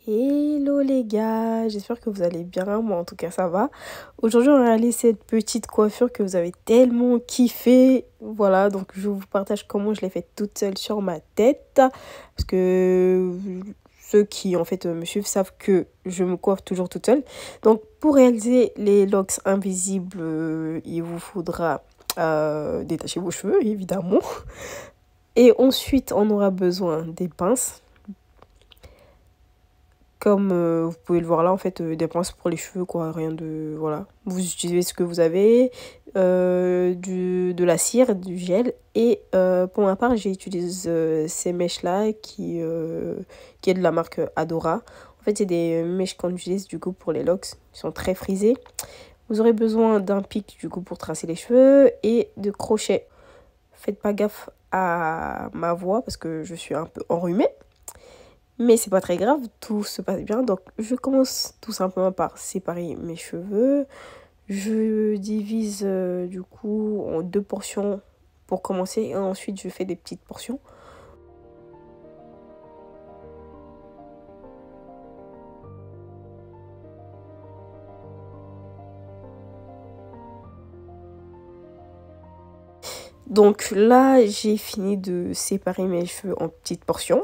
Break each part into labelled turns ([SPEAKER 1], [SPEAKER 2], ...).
[SPEAKER 1] Hello les gars, j'espère que vous allez bien, moi en tout cas ça va. Aujourd'hui on réalise cette petite coiffure que vous avez tellement kiffé. Voilà, donc je vous partage comment je l'ai faite toute seule sur ma tête. Parce que ceux qui en fait me suivent savent que je me coiffe toujours toute seule. Donc pour réaliser les locks invisibles, il vous faudra détacher vos cheveux évidemment. Et ensuite on aura besoin des pinces. Comme vous pouvez le voir là, en fait, des pinces pour les cheveux, quoi, rien de... Voilà. Vous utilisez ce que vous avez, de la cire, du gel. Et pour ma part, j'utilise ces mèches-là qui est de la marque Adora. En fait, c'est des mèches qu'on utilise du coup pour les locks. Ils sont très frisés. Vous aurez besoin d'un pic du coup pour tracer les cheveux et de crochets. Faites pas gaffe à ma voix parce que je suis un peu enrhumée. Mais c'est pas très grave, tout se passe bien. Donc je commence tout simplement par séparer mes cheveux. Je divise du coup en 2 portions pour commencer. Et ensuite je fais des petites portions. Donc là j'ai fini de séparer mes cheveux en petites portions.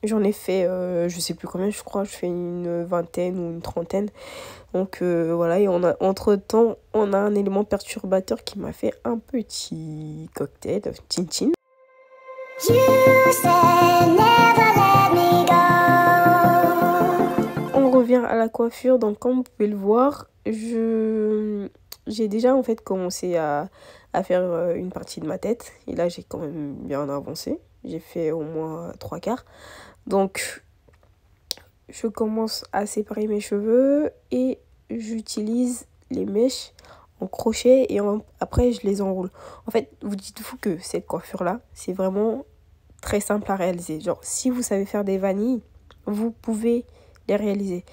[SPEAKER 1] J'en ai fait, je sais plus combien, je crois, je fais une vingtaine ou une trentaine. Donc voilà, et entre-temps, on a un élément perturbateur qui m'a fait un petit cocktail, chin-chin. On revient à la coiffure, donc comme vous pouvez le voir, j'ai déjà en fait commencé à faire une partie de ma tête. Et là, j'ai quand même bien avancé. J'ai fait au moins 3/4. Donc, je commence à séparer mes cheveux et j'utilise les mèches en crochet et après je les enroule. En fait, vous dites-vous que cette coiffure-là, c'est vraiment très simple à réaliser. Genre, si vous savez faire des vanilles, vous pouvez les réaliser.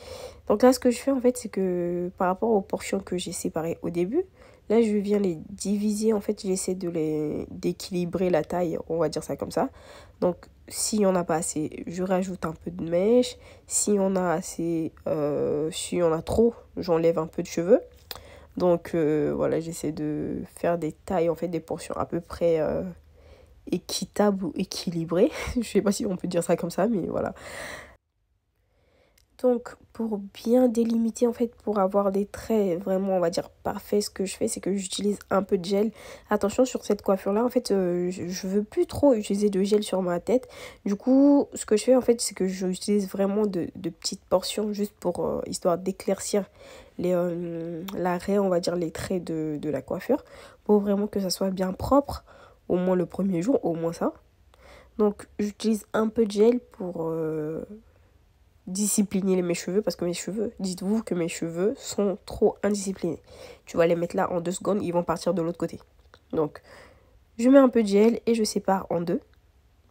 [SPEAKER 1] Donc là, ce que je fais en fait, c'est que par rapport aux portions que j'ai séparées au début, là, je viens les diviser. En fait, j'essaie d'équilibrer la taille, on va dire ça comme ça. Donc, s'il n'y en a pas assez, je rajoute un peu de mèche. Si on a assez, si on a trop, j'enlève un peu de cheveux. Donc, voilà, j'essaie de faire des tailles, en fait, des portions à peu près équitables ou équilibrées. Je sais pas si on peut dire ça comme ça, mais voilà. Donc, pour bien délimiter, en fait, pour avoir des traits vraiment, on va dire, parfaits, ce que je fais, c'est que j'utilise un peu de gel. Attention, sur cette coiffure-là, en fait, je veux plus trop utiliser de gel sur ma tête. Du coup, ce que je fais, en fait, c'est que j'utilise vraiment de petites portions, juste pour, histoire d'éclaircir l'arrêt, on va dire, les traits de la coiffure, pour vraiment que ça soit bien propre, au moins le premier jour, au moins ça. Donc, j'utilise un peu de gel pour... discipliner mes cheveux parce que mes cheveux, dites-vous que mes cheveux sont trop indisciplinés. Tu vas les mettre là en 2 secondes, ils vont partir de l'autre côté. Donc je mets un peu de gel et je sépare en 2.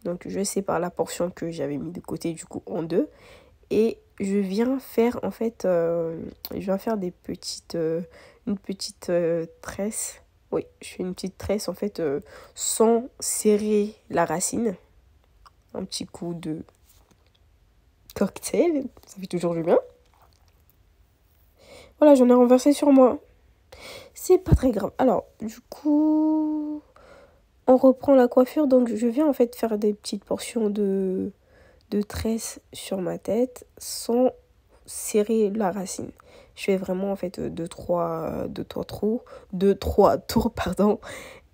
[SPEAKER 1] Donc je sépare la portion que j'avais mis de côté du coup en 2 et je viens faire en fait je viens faire des petites une petite tresse. Oui, je fais une petite tresse en fait sans serrer la racine. Un petit coup de cocktail, ça fait toujours du bien. Voilà, j'en ai renversé sur moi. C'est pas très grave. Alors, du coup, on reprend la coiffure. Donc, je viens en fait faire des petites portions de tresses sur ma tête sans serrer la racine. Je fais vraiment en fait 2-3 tours, pardon.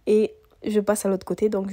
[SPEAKER 1] Et je passe à l'autre côté. Donc,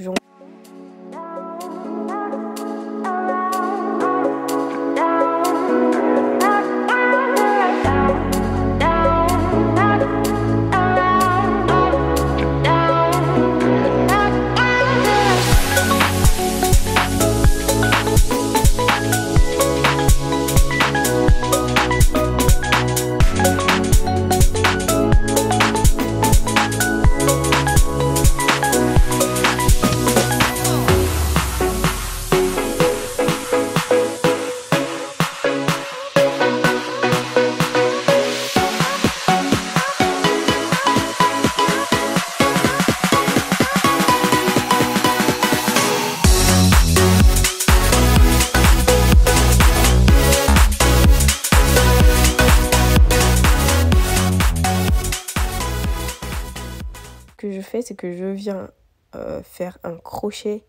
[SPEAKER 1] fais, c'est que je viens faire un crochet.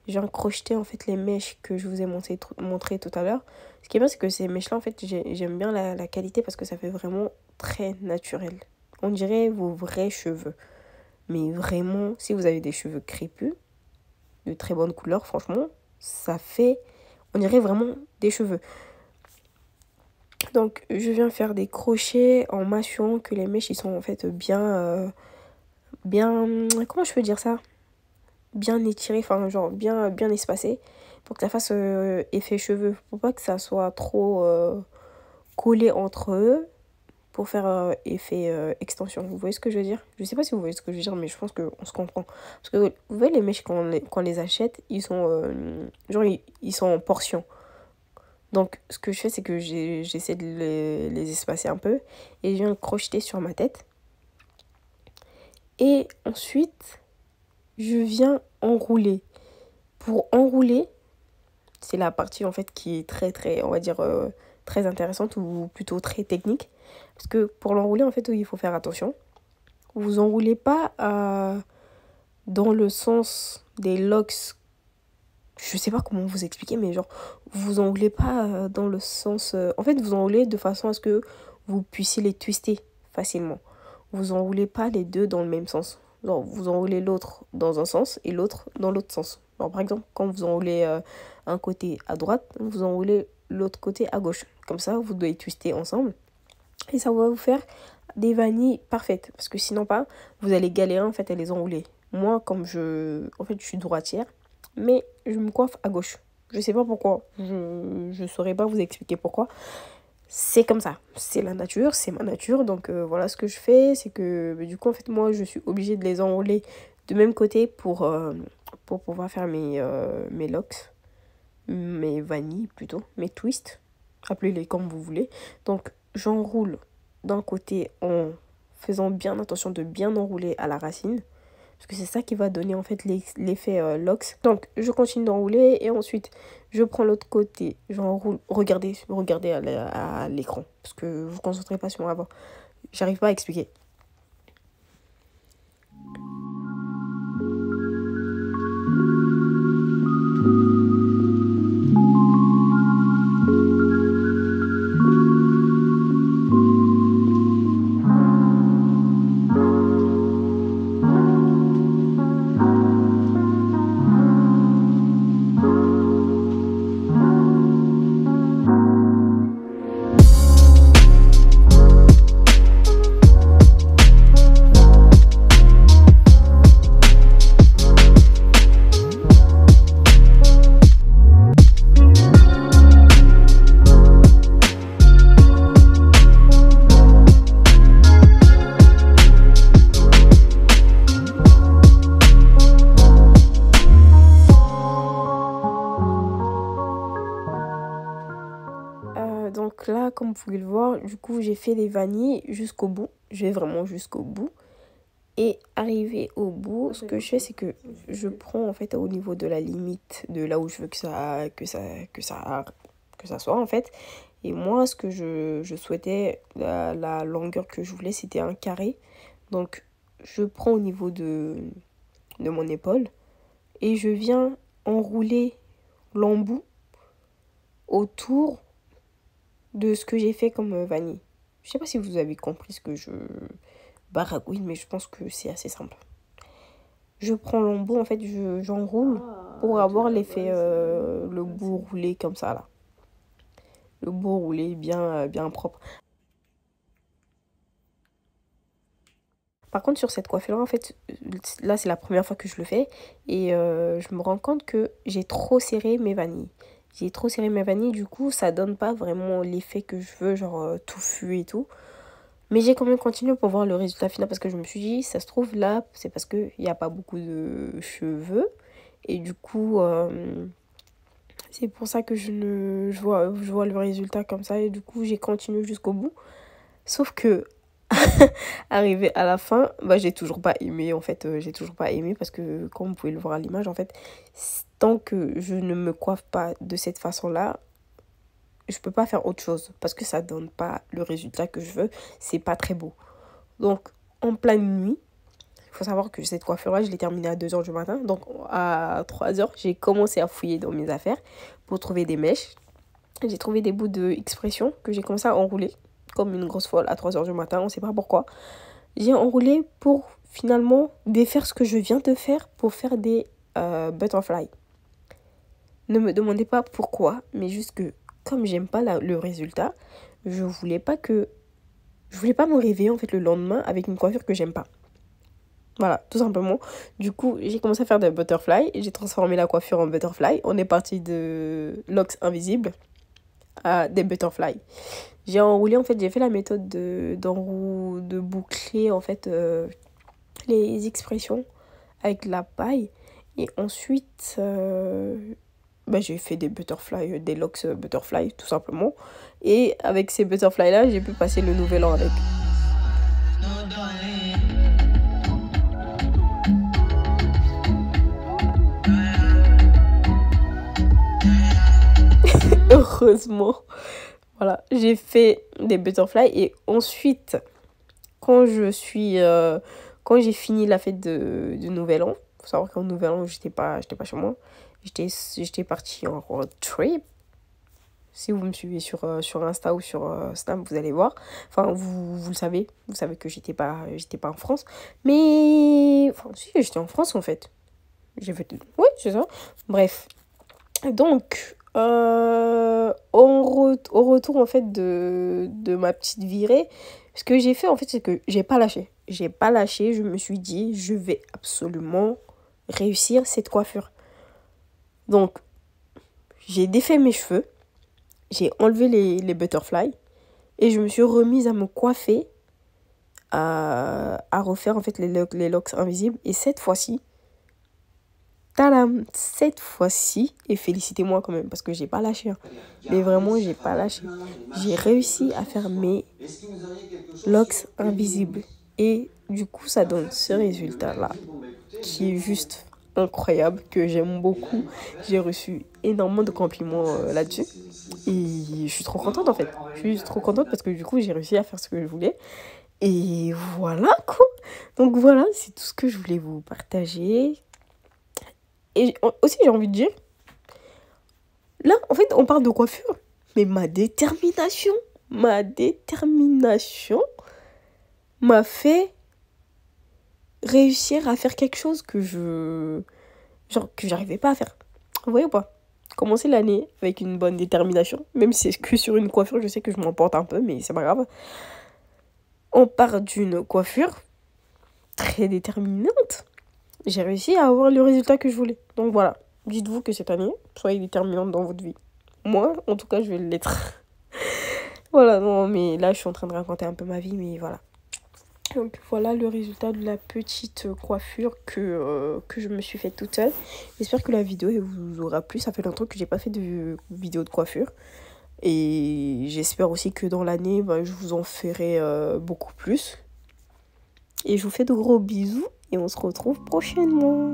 [SPEAKER 1] Je viens crocheter en fait les mèches que je vous ai montré tout à l'heure. Ce qui est bien, c'est que ces mèches-là, en fait, j'aime bien la qualité parce que ça fait vraiment très naturel. On dirait vos vrais cheveux. Mais vraiment, si vous avez des cheveux crépus, de très bonne couleur, franchement, ça fait, on dirait vraiment des cheveux. Donc, je viens faire des crochets en m'assurant que les mèches, ils sont en fait bien, comment je peux dire ça? Bien étirés, enfin, genre bien espacés, pour que ça fasse effet cheveux. Pour pas que ça soit trop collé entre eux, pour faire effet extension. Vous voyez ce que je veux dire? Je sais pas si vous voyez ce que je veux dire, mais je pense qu'on se comprend. Parce que vous voyez les mèches, quand on les achète, ils sont genre ils sont en portions. Donc ce que je fais, c'est que j'essaie de les espacer un peu et je viens crocheter sur ma tête. Et ensuite, je viens enrouler. Pour enrouler, c'est la partie en fait qui est très, on va dire, très intéressante ou plutôt très technique. Parce que pour l'enrouler, en fait, il faut faire attention. Vous enroulez pas dans le sens des locks. Je sais pas comment vous expliquer, mais genre, vous enroulez pas dans le sens... en fait, vous enroulez de façon à ce que vous puissiez les twister facilement. Vous enroulez pas les deux dans le même sens. Genre, vous enroulez l'autre dans un sens et l'autre dans l'autre sens. Alors, par exemple, quand vous enroulez un côté à droite, vous enroulez l'autre côté à gauche. Comme ça, vous devez twister ensemble. Et ça va vous faire des vanilles parfaites. Parce que sinon pas, vous allez galérer en fait à les enrouler. Moi, comme en fait, je suis droitière, mais je me coiffe à gauche. Je sais pas pourquoi. Je saurais pas vous expliquer pourquoi. C'est comme ça. C'est la nature, c'est ma nature. Donc voilà ce que je fais. C'est que du coup, en fait, moi, je suis obligée de les enrouler de même côté pour pouvoir faire mes locks. Mes vanilles plutôt. Mes twists. Appelez-les comme vous voulez. Donc, j'enroule d'un côté en faisant bien attention de bien enrouler à la racine. Parce que c'est ça qui va donner en fait l'effet locks. Donc, je continue d'enrouler et ensuite, je prends l'autre côté. J'enroule. Regardez à l'écran. Parce que vous vous concentrez pas sur moi avant. J'arrive pas à expliquer. Donc là, comme vous pouvez le voir, du coup, j'ai fait les vanilles jusqu'au bout. Je vais vraiment jusqu'au bout. Et arrivé au bout, ce que je fais, c'est que je prends en fait au niveau de la limite de là où je veux que ça soit en fait. Et moi, ce que je souhaitais, la longueur que je voulais, c'était un carré. Donc, je prends au niveau de mon épaule et je viens enrouler l'embout autour de ce que j'ai fait comme vanille. Je sais pas si vous avez compris ce que je baragouine, mais je pense que c'est assez simple. Je prends l'embout, en fait, j'enroule pour avoir l'effet, le bout roulé comme ça, là. Le bout roulé bien propre. Par contre, sur cette coiffure-là, en fait, là, c'est la première fois que je le fais. Et je me rends compte que j'ai trop serré mes vanilles. J'ai trop serré mes vanilles, du coup, ça donne pas vraiment l'effet que je veux, genre touffu et tout. Mais j'ai quand même continué pour voir le résultat final parce que je me suis dit, ça se trouve là, c'est parce qu'il n'y a pas beaucoup de cheveux. Et du coup, c'est pour ça que je vois le résultat comme ça. Et du coup, j'ai continué jusqu'au bout. Sauf que, arrivé à la fin, bah, j'ai toujours pas aimé. En fait, j'ai toujours pas aimé parce que, comme vous pouvez le voir à l'image, en fait, tant que je ne me coiffe pas de cette façon-là, je peux pas faire autre chose parce que ça donne pas le résultat que je veux. C'est pas très beau. Donc, en pleine nuit, Il faut savoir que cette coiffure-là, je l'ai terminée à 2 h du matin. Donc à 3 h, j'ai commencé à fouiller dans mes affaires pour trouver des mèches. J'ai trouvé des bouts d'expression que j'ai commencé à enrouler comme une grosse folle à 3 h du matin. On ne sait pas pourquoi. J'ai enroulé pour finalement défaire ce que je viens de faire pour faire des butterflies. Ne me demandez pas pourquoi, mais juste que comme j'aime pas le résultat, je voulais pas me réveiller en fait le lendemain avec une coiffure que j'aime pas. Voilà, tout simplement. Du coup, j'ai commencé à faire des butterflies. J'ai transformé la coiffure en butterfly. On est parti de locks invisibles à des butterflies. J'ai enroulé, en fait, j'ai fait la méthode de boucler, en fait, les expressions avec la paille. Et ensuite, j'ai fait des butterflies, des locks butterfly, tout simplement. Et avec ces butterflies-là, j'ai pu passer le nouvel an avec. Heureusement. Voilà, j'ai fait des butterflies et ensuite, quand j'ai fini la fête du Nouvel An, faut savoir qu'au Nouvel An, j'étais pas chez moi, j'étais partie en road trip. Si vous me suivez sur Insta ou sur Snap, vous allez voir. Enfin, vous le savez, vous savez que j'étais pas en France, mais enfin si, j'étais en France en fait. Oui, c'est ça. Bref, donc au retour en fait de ma petite virée, ce que j'ai fait en fait, c'est que j'ai pas lâché. Je me suis dit, je vais absolument réussir cette coiffure. Donc, j'ai défait mes cheveux, j'ai enlevé les butterflies et je me suis remise à me coiffer, à refaire en fait les locks invisibles. Et cette fois-ci, tadam, cette fois-ci, et félicitez-moi quand même parce que j'ai pas lâché, hein. Mais vraiment, j'ai pas lâché. J'ai réussi à faire mes locks invisibles. Et du coup, ça donne ce résultat-là qui est juste incroyable, que j'aime beaucoup. J'ai reçu énormément de compliments là-dessus. Et je suis trop contente en fait. Je suis trop contente parce que du coup, j'ai réussi à faire ce que je voulais. Et voilà quoi. Donc voilà, c'est tout ce que je voulais vous partager. Et aussi, j'ai envie de dire, là, en fait, on parle de coiffure. Mais ma détermination m'a fait réussir à faire quelque chose que j'arrivais pas à faire. Vous voyez ou pas? Commencer l'année avec une bonne détermination, même si c'est que sur une coiffure, je sais que je m'emporte un peu, mais c'est pas grave. On part d'une coiffure très déterminante. J'ai réussi à avoir le résultat que je voulais. Donc voilà, dites-vous que cette année, soyez déterminante dans votre vie. Moi, en tout cas, je vais l'être. Voilà, non, mais là, je suis en train de raconter un peu ma vie, mais voilà. Donc voilà le résultat de la petite coiffure que je me suis faite toute seule. J'espère que la vidéo vous aura plu. Ça fait longtemps que j'ai pas fait de vidéo de coiffure. Et j'espère aussi que dans l'année, je vous en ferai beaucoup plus. Et je vous fais de gros bisous et on se retrouve prochainement.